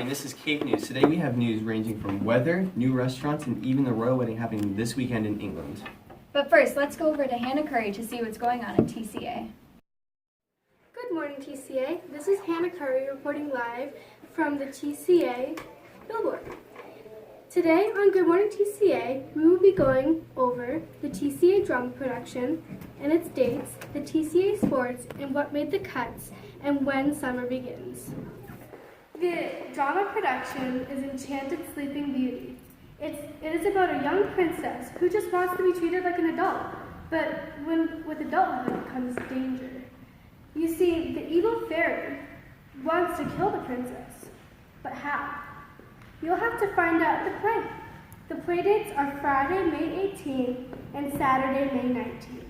morning, this is Cave News. Today we have news ranging from weather, new restaurants, and even the royal wedding happening this weekend in England. But first, let's go over to Hannah Curry to see what's going on at TCA. Good morning, TCA. This is Hannah Curry reporting live from the TCA billboard. Today on Good Morning TCA, we will be going over the TCA drama production and its dates, the TCA sports, and what made the cuts, and when summer begins. The drama production is Enchanted Sleeping Beauty. It is about a young princess who just wants to be treated like an adult, but with adulthood comes danger. You see, the evil fairy wants to kill the princess, but how? You'll have to find out at the play. The play dates are Friday, May 18th and Saturday, May 19th.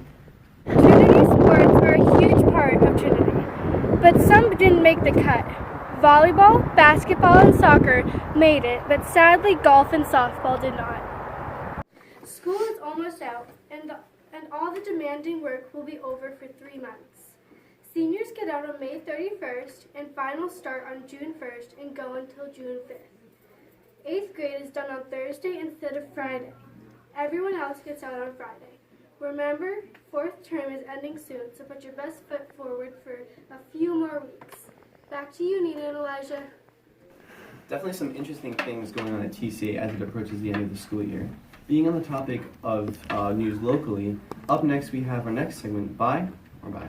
Trinity sports are a huge part of Trinity, but some didn't make the cut. Volleyball, basketball, and soccer made it, but sadly golf and softball did not. School is almost out, and all the demanding work will be over for 3 months. Seniors get out on May 31st, and finals start on June 1st and go until June 5th. 8th grade is done on Thursday instead of Friday. Everyone else gets out on Friday. Remember, 4th term is ending soon, so put your best foot forward for a few more weeks. Back to you, Nina and Elijah. Definitely some interesting things going on at TCA as it approaches the end of the school year. Being on the topic of news locally, up next we have our next segment, Buy or Buy.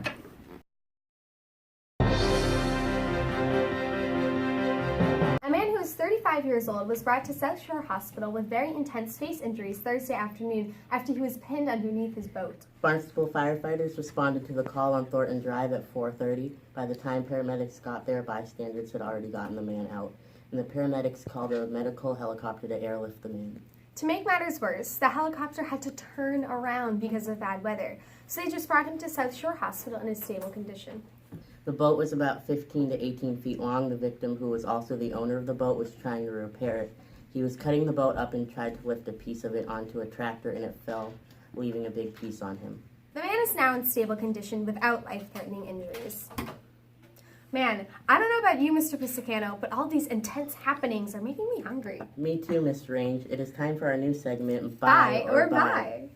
A man who is 35 years old was brought to South Shore Hospital with very intense face injuries Thursday afternoon after he was pinned underneath his boat. Barnstable firefighters responded to the call on Thornton Drive at 4:30. By the time paramedics got there, bystanders had already gotten the man out, and the paramedics called a medical helicopter to airlift the man. To make matters worse, the helicopter had to turn around because of bad weather, so they just brought him to South Shore Hospital in a stable condition. The boat was about 15 to 18 feet long. The victim, who was also the owner of the boat, was trying to repair it. He was cutting the boat up and tried to lift a piece of it onto a tractor, and it fell, leaving a big piece on him. The man is now in stable condition without life-threatening injuries. Man, I don't know about you, Mr. Pisacano, but all these intense happenings are making me hungry. Me too, Miss Range. It is time for our new segment, Buy or Buy.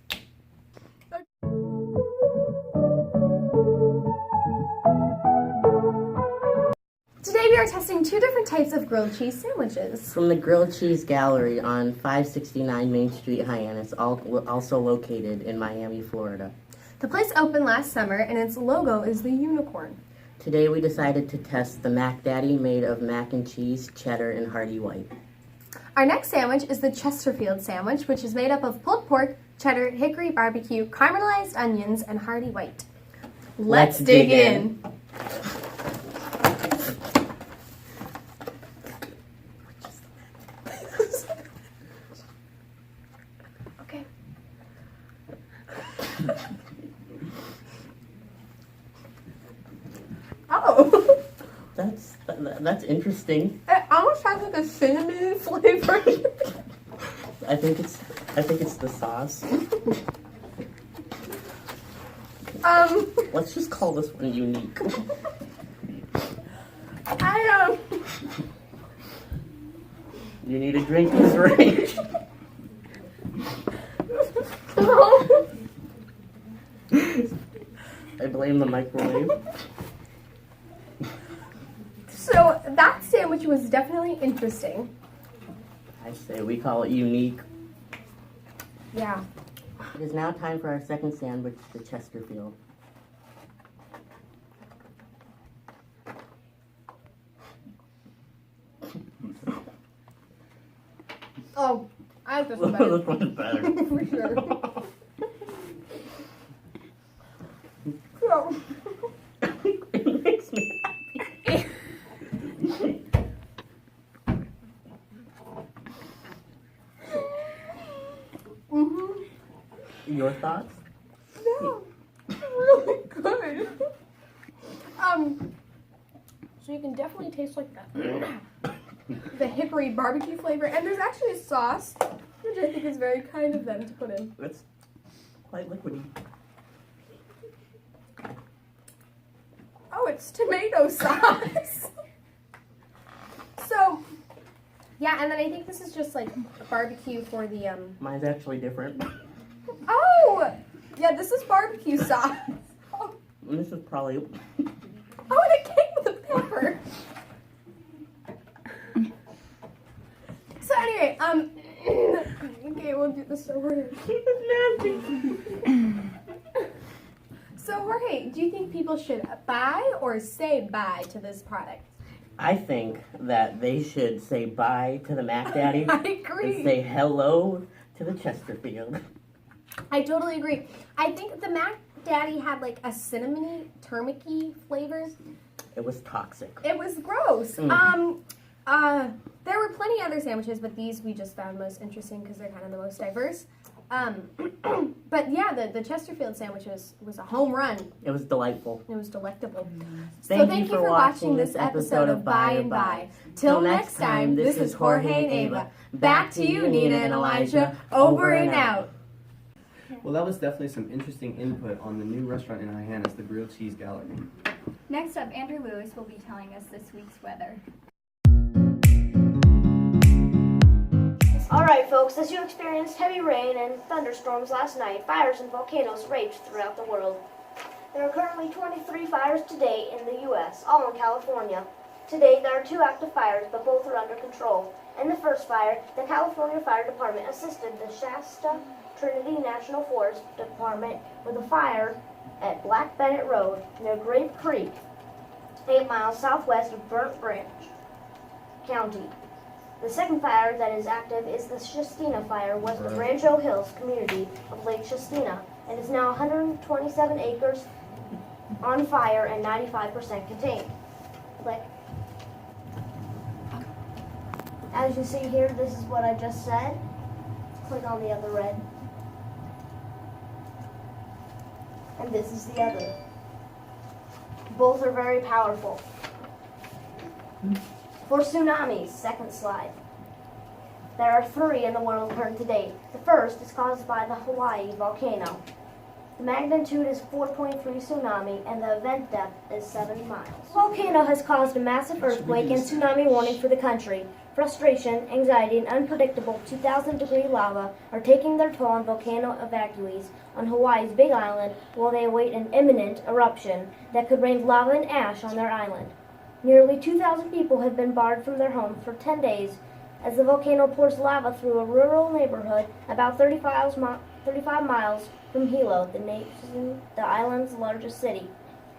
Today we are testing 2 different types of grilled cheese sandwiches. From the Grilled Cheese Gallery on 569 Main Street, Hyannis, also located in Miami, Florida. The place opened last summer and its logo is the unicorn. Today we decided to test the Mac Daddy made of mac and cheese, cheddar, and hearty white. Our next sandwich is the Chesterfield sandwich, which is made up of pulled pork, cheddar, hickory barbecue, caramelized onions, and hearty white. Let's dig in. Okay. Oh, That's interesting. it almost has like a cinnamon flavor. I think it's the sauce. Let's just call this one unique. You need a drink, Miss Range. I blame the microwave. So that sandwich was definitely interesting. I say we call it unique. Yeah. It is now time for our second sandwich, the Chesterfield. Oh, I like this one better. This one's better. For sure. So, It makes me happy. Your thoughts? yeah, really good. So you can definitely taste like the hickory barbecue flavor, and there's actually a sauce, which I think is very kind of them to put in. It's quite liquidy. Oh, it's tomato sauce. So, Yeah, and then I think this is just like barbecue for the Mine's actually different. Oh! Yeah, this is barbecue sauce. Oh, And this is probably. and it came with a pepper. So anyway, okay, we'll do this over here. So Jorge, do you think people should buy or say bye to this product? I think that they should say bye to the Mac Daddy I agree. and say hello to the Chesterfield. I totally agree. I think the Mac Daddy had like a cinnamony, turmeric-y flavor. It was toxic. It was gross. There were plenty of other sandwiches, but these we just found most interesting because they're kind of the most diverse. But yeah, the Chesterfield sandwich was a home run. It was delightful. It was delectable. Thank So you for watching this episode of Bye and Bye. Till next time, this is Jorge and Ava. Back to you, Nina and Elijah. Over and out. Well, that was definitely some interesting input on the new restaurant in Hyannis, the Grilled Cheese Gallery. Next up, Andrew Lewis will be telling us this week's weather. Alright folks, as you experienced heavy rain and thunderstorms last night, fires and volcanoes raged throughout the world. There are currently 23 fires to date in the U.S., all in California. To date, there are 2 active fires, but both are under control. In the first fire, the California Fire Department assisted the Shasta Trinity National Forest Department with a fire at Black Bennett Road near Grape Creek, 8 miles southwest of Burnt Branch County. The second fire that is active is the Shastina Fire west of Rancho Hills community of Lake Shastina and is now 127 acres on fire and 95% contained. Click. As you see here, this is what I just said. Click on the other red. And this is the other. Both are very powerful. For tsunamis, second slide. There are 3 in the world current to date. The first is caused by the Hawaii volcano. The magnitude is 4.3 tsunami and the event depth is 7 miles. The volcano has caused a massive earthquake and tsunami warning for the country. Frustration, anxiety, and unpredictable 2,000-degree lava are taking their toll on volcano evacuees on Hawaii's Big Island while they await an imminent eruption that could rain lava and ash on their island. Nearly 2,000 people have been barred from their homes for 10 days as the volcano pours lava through a rural neighborhood about 35 miles from Hilo, the island's largest city.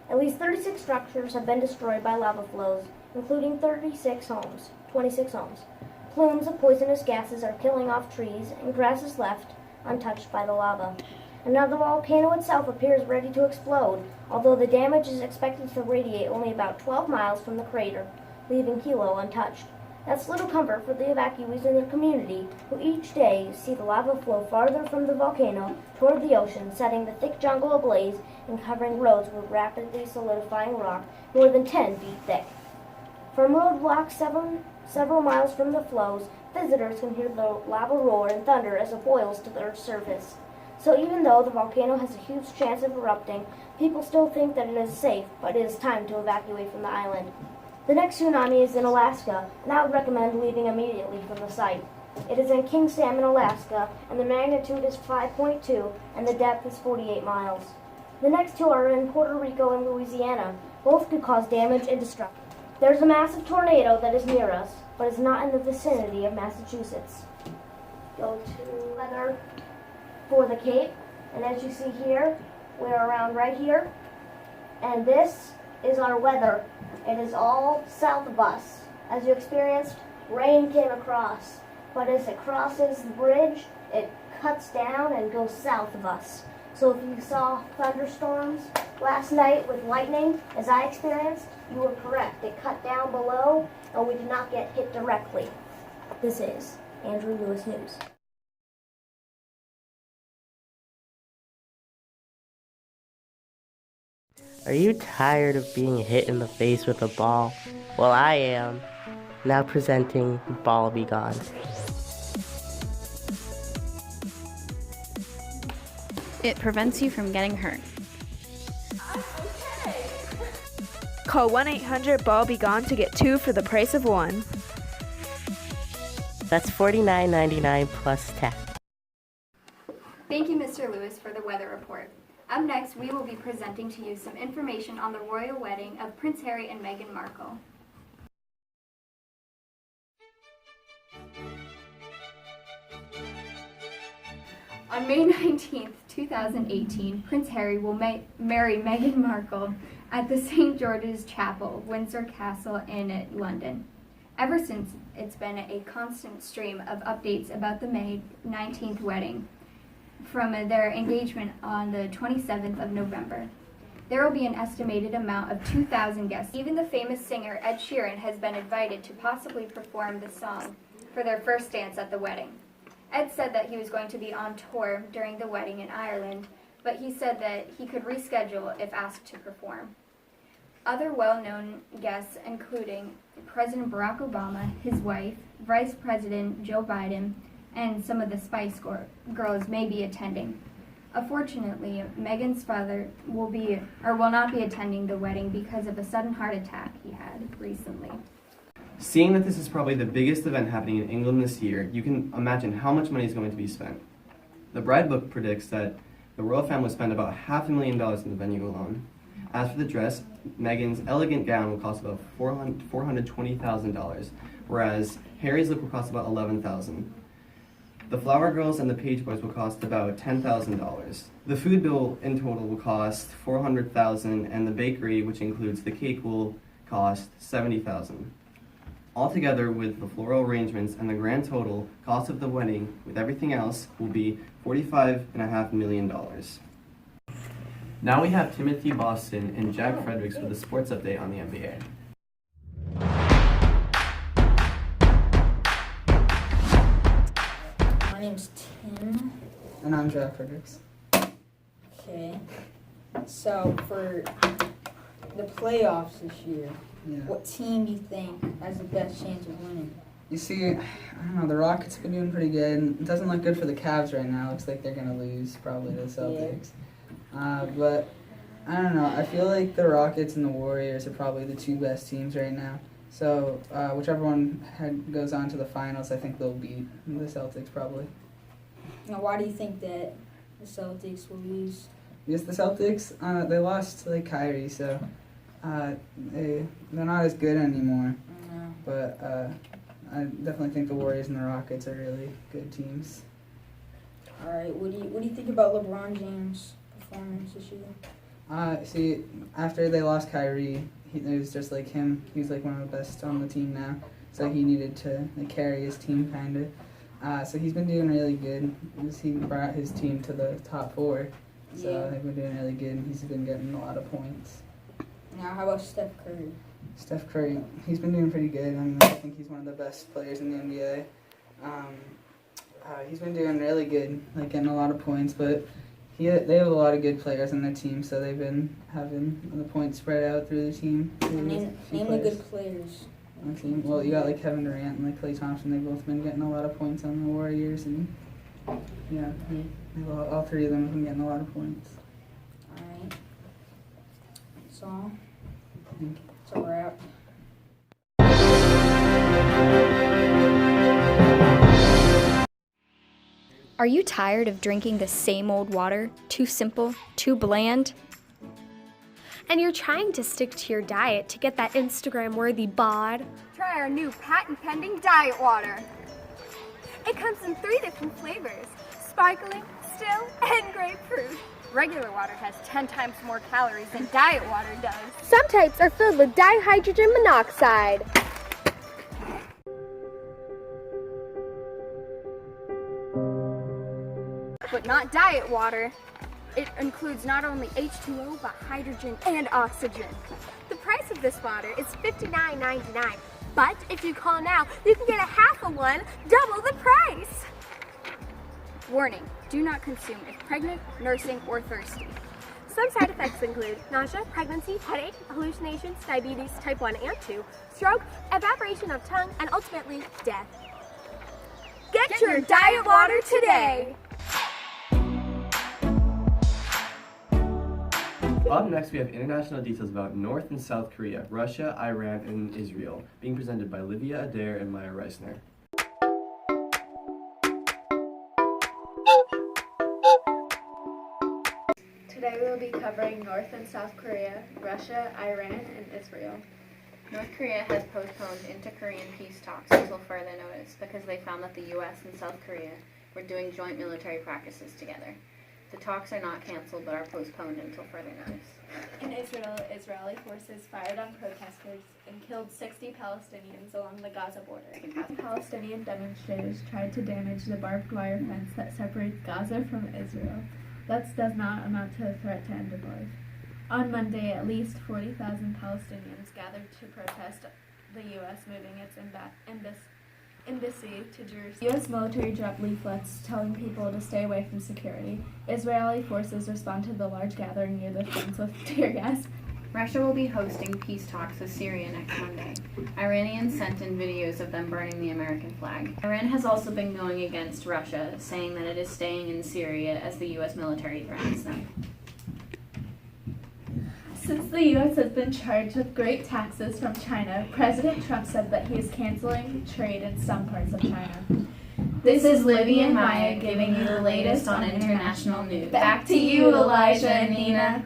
At least 36 structures have been destroyed by lava flows, including 26 homes. Plumes of poisonous gases are killing off trees, and grass is left untouched by the lava. And now the volcano itself appears ready to explode, although the damage is expected to radiate only about 12 miles from the crater, leaving Hilo untouched. That's little comfort for the evacuees in their community, who each day see the lava flow farther from the volcano toward the ocean, setting the thick jungle ablaze and covering roads with rapidly solidifying rock more than 10 feet thick. From roadblocks several miles from the flows, visitors can hear the lava roar and thunder as it boils to the Earth's surface. So even though the volcano has a huge chance of erupting, people still think that it is safe, but it is time to evacuate from the island. The next tsunami is in Alaska, and I would recommend leaving immediately from the site. It is in King Salmon, Alaska, and the magnitude is 5.2, and the depth is 48 miles. The next 2 are in Puerto Rico and Louisiana. Both could cause damage and destruction. There's a massive tornado that is near us, but is not in the vicinity of Massachusetts. Go to weather for the Cape, and as you see here, we're around right here, and this is our weather. It is all south of us. As you experienced, rain came across, but as it crosses the bridge, it cuts down and goes south of us. So if you saw thunderstorms last night with lightning, as I experienced, you were correct. It cut down below, and we did not get hit directly. This is Andrew Lewis News. Are you tired of being hit in the face with a ball? Well, I am. Now presenting Ball Be Gone. It prevents you from getting hurt. Call 1-800-BALL-BE-GONE to get 2 for the price of 1. That's $49.99 plus tax. Thank you, Mr. Lewis, for the weather report. Up next, we will be presenting to you some information on the royal wedding of Prince Harry and Meghan Markle. On May 19th, 2018, Prince Harry will marry Meghan Markle at the St. George's Chapel, Windsor Castle in London. Ever since, it's been a constant stream of updates about the May 19th wedding from their engagement on the 27th of November. There will be an estimated amount of 2,000 guests. Even the famous singer Ed Sheeran has been invited to possibly perform the song for their first dance at the wedding. Ed said that he was going to be on tour during the wedding in Ireland, but he said that he could reschedule if asked to perform. Other well-known guests, including President Barack Obama, his wife, Vice President Joe Biden, and some of the Spice Girls may be attending. Unfortunately, Meghan's father will not be attending the wedding because of a sudden heart attack he had recently. Seeing that this is probably the biggest event happening in England this year, you can imagine how much money is going to be spent. The bride book predicts that the royal family will spend about $500,000 in the venue alone. As for the dress, Meghan's elegant gown will cost about $420,000, whereas Harry's look will cost about $11,000. The flower girls and the page boys will cost about $10,000. The food bill in total will cost $400,000, and the bakery, which includes the cake, will cost $70,000. Altogether, with the floral arrangements and the grand total cost of the wedding, with everything else, will be $45.5 million. Now we have Timothy Boston and Jack Fredericks with a sports update on the NBA. My name's Tim. And I'm Jack Fredericks. Okay. So for the playoffs this year, what team do you think has the best chance of winning? You see, I don't know, the Rockets have been doing pretty good. It doesn't look good for the Cavs right now. Looks like they're going to lose probably to the Celtics. But I don't know. I feel like the Rockets and the Warriors are probably the two best teams right now. So whichever one goes on to the finals, I think they'll beat the Celtics probably. Now, why do you think that the Celtics will lose? Because the Celtics, they lost like Kyrie, so they're not as good anymore. But I definitely think the Warriors and the Rockets are really good teams. All right. What do you think about LeBron James' performance this year? See, after they lost Kyrie, it was just like him. He's like one of the best on the team now, so he needed to carry his team kind of. So he's been doing really good. He brought his team to the top 4, so they've been doing really good. And he's been getting a lot of points. Now, how about Steph Curry? Steph Curry, he's been doing pretty good. I mean, I think he's one of the best players in the NBA. He's been doing really good, like getting a lot of points, but they have a lot of good players on the team, so they've been having the points spread out through the team. Name the good players. On the team. Well, you got like Kevin Durant and like Klay Thompson. They've both been getting a lot of points on the Warriors, and all three of them have been getting a lot of points. All right. That's all. That's a wrap. Are you tired of drinking the same old water? Too simple? Too bland? And you're trying to stick to your diet to get that Instagram-worthy bod? Try our new patent-pending diet water. It comes in 3 different flavors: sparkling, still, and grapefruit. Regular water has 10 times more calories than diet water does. Some types are filled with dihydrogen monoxide. But not diet water. It includes not only H2O, but hydrogen and oxygen. The price of this water is $59.99. But if you call now, you can get a half of one, double the price. Warning, do not consume if pregnant, nursing, or thirsty. Some side effects include nausea, pregnancy, headache, hallucinations, diabetes type 1 and 2, stroke, evaporation of tongue, and ultimately death. Get your diet water today! Up next, we have international details about North and South Korea, Russia, Iran, and Israel, being presented by Livia Adair and Maya Reisner. Today we will be covering North and South Korea, Russia, Iran, and Israel. North Korea has postponed inter-Korean peace talks until further notice because they found that the U.S. and South Korea were doing joint military practices together. The talks are not canceled but are postponed until further notice. In Israel, Israeli forces fired on protesters and killed 60 Palestinians along the Gaza border. Palestinian demonstrators tried to damage the barbed wire fence that separates Gaza from Israel. That does not amount to a threat to end of life. On Monday, at least 40,000 Palestinians gathered to protest the U.S. moving its embassy to Jerusalem. U.S. military dropped leaflets telling people to stay away from security. Israeli forces responded to the large gathering near the fence with tear gas. Russia will be hosting peace talks with Syria next Monday. Iranians sent in videos of them burning the American flag. Iran has also been going against Russia, saying that it is staying in Syria as the U.S. military threatens them. Since the U.S. has been charged with great taxes from China, President Trump said that he is canceling trade in some parts of China. This is Libby and Maya giving you the latest on international news. Back to you, Elijah and Nina.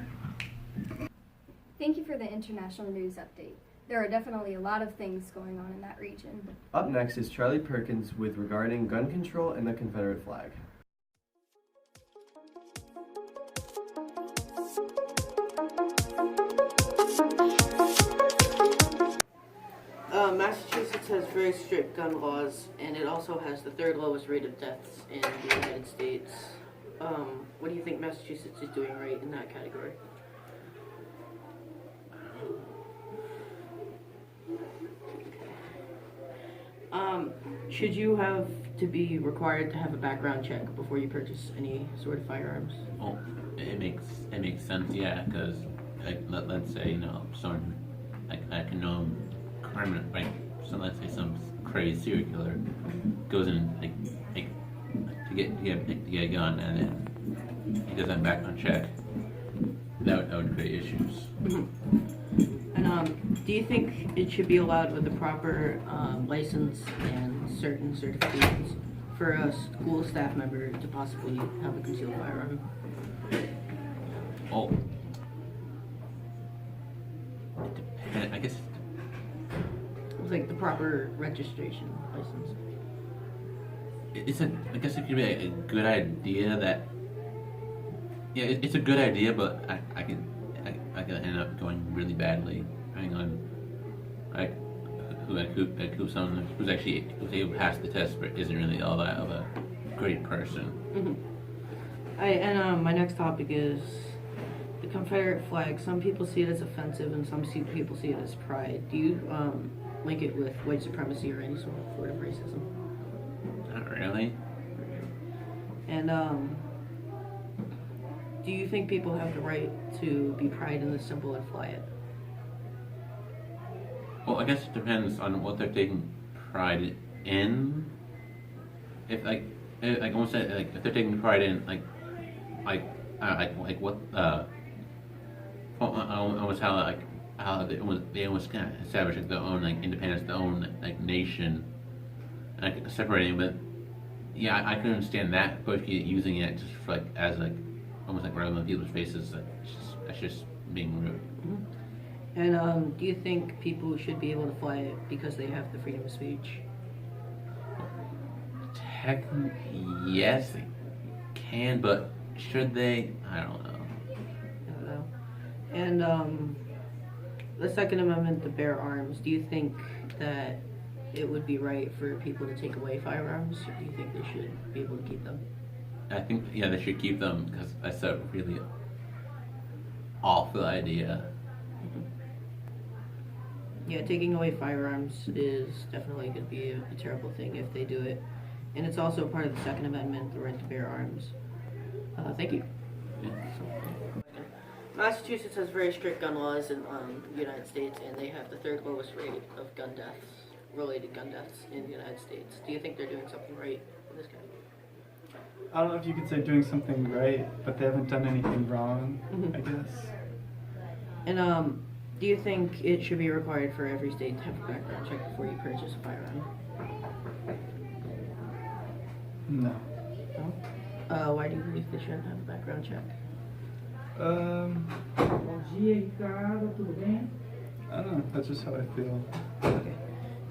Thank you for the international news update. There are definitely a lot of things going on in that region. Up next is Charlie Perkins with regarding gun control and the Confederate flag. Massachusetts has very strict gun laws, and it also has the third lowest rate of deaths in the United States. What do you think Massachusetts is doing right in that category? Should you have to be required to have a background check before you purchase any sort of firearms? Oh, it makes sense, yeah, because let's say someone I can know criminal, right? So let's say some crazy serial killer goes in to get a gun and then he does that background check. That would create issues. And do you think it should be allowed with the proper license and certain certifications for a school staff member to possibly have a concealed firearm? Oh, I guess. Like the proper registration license. I guess it could be a good idea that. Yeah, it's a good idea, but I can end up going really badly depending on who someone who's actually able to pass the test but isn't really all that of a great person. My next topic is the Confederate flag. Some people see it as offensive, and some people see it as pride. Do you link it with white supremacy or any sort of racism? Not really. And do you think people have the right to be proud in the symbol and fly it? Well, I guess it depends on what they're taking pride in. If almost say if they're taking pride in what almost how they almost kind of establish their own independence, their own nation, separating. But yeah, I can understand that, but using it just for as almost right on people's faces, that's just being rude. And do you think people should be able to fly it because they have the freedom of speech? Technically, yes, they can, but should they? I don't know. And the Second Amendment to bear arms, do you think that it would be right for people to take away firearms? Or do you think they should be able to keep them? I think, yeah, they should keep them because that's a really awful idea. Yeah, taking away firearms is definitely going to be a terrible thing if they do it. And it's also part of the Second Amendment, the right to bear arms. Thank you. Yeah. Massachusetts has very strict gun laws in the United States, and they have the third lowest rate of related gun deaths in the United States. Do you think they're doing something right in this case? I don't know if you could say doing something right, but they haven't done anything wrong, I guess. And do you think it should be required for every state to have a background check before you purchase a firearm? No. No? Why do you believe they shouldn't have a background check? Bom dia, Ricardo. Tudo bem? I don't know. That's just how I feel. Okay.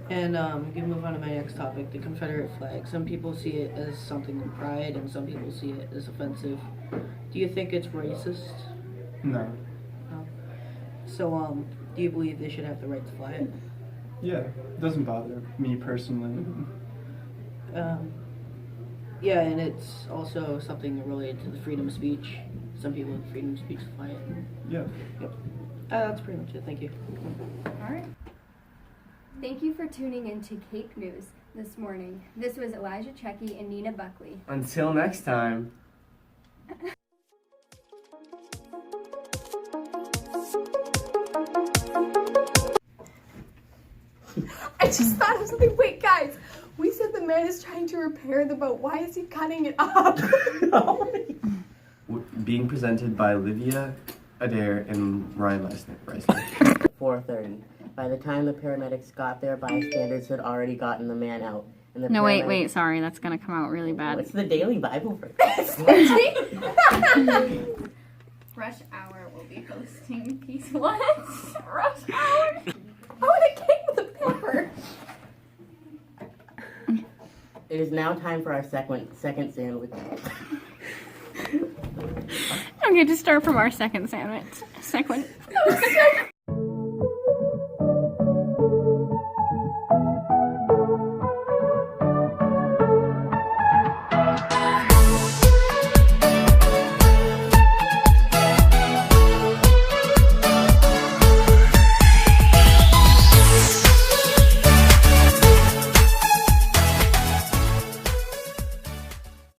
And we can move on to my next topic, the Confederate flag. Some people see it as something of pride, and some people see it as offensive. Do you think it's racist? No. No. So, do you believe they should have the right to fly it? Yeah, it doesn't bother me personally. Yeah, and it's also something related to the freedom of speech. Some people have freedom of speech to fly it. Yeah. Yep. That's pretty much it. Thank you. All right. Thank you for tuning in to Cape News this morning. This was Elijah Checky and Nina Buckley. Until next time. I just thought of something. Wait, guys. We said the man is trying to repair the boat. Why is he cutting it up? Being presented by Livia Adair and Ryan Reisner. 4:30. By the time the paramedics got there, bystanders had already gotten the man out. And the No, wait, sorry, that's gonna come out really bad. What's the daily Bible verse? Rush Hour will be hosting Peace. What? Rush Hour? Oh, and it came with a pepper. It is now time for our second sandwich. Okay, to start from our second sandwich.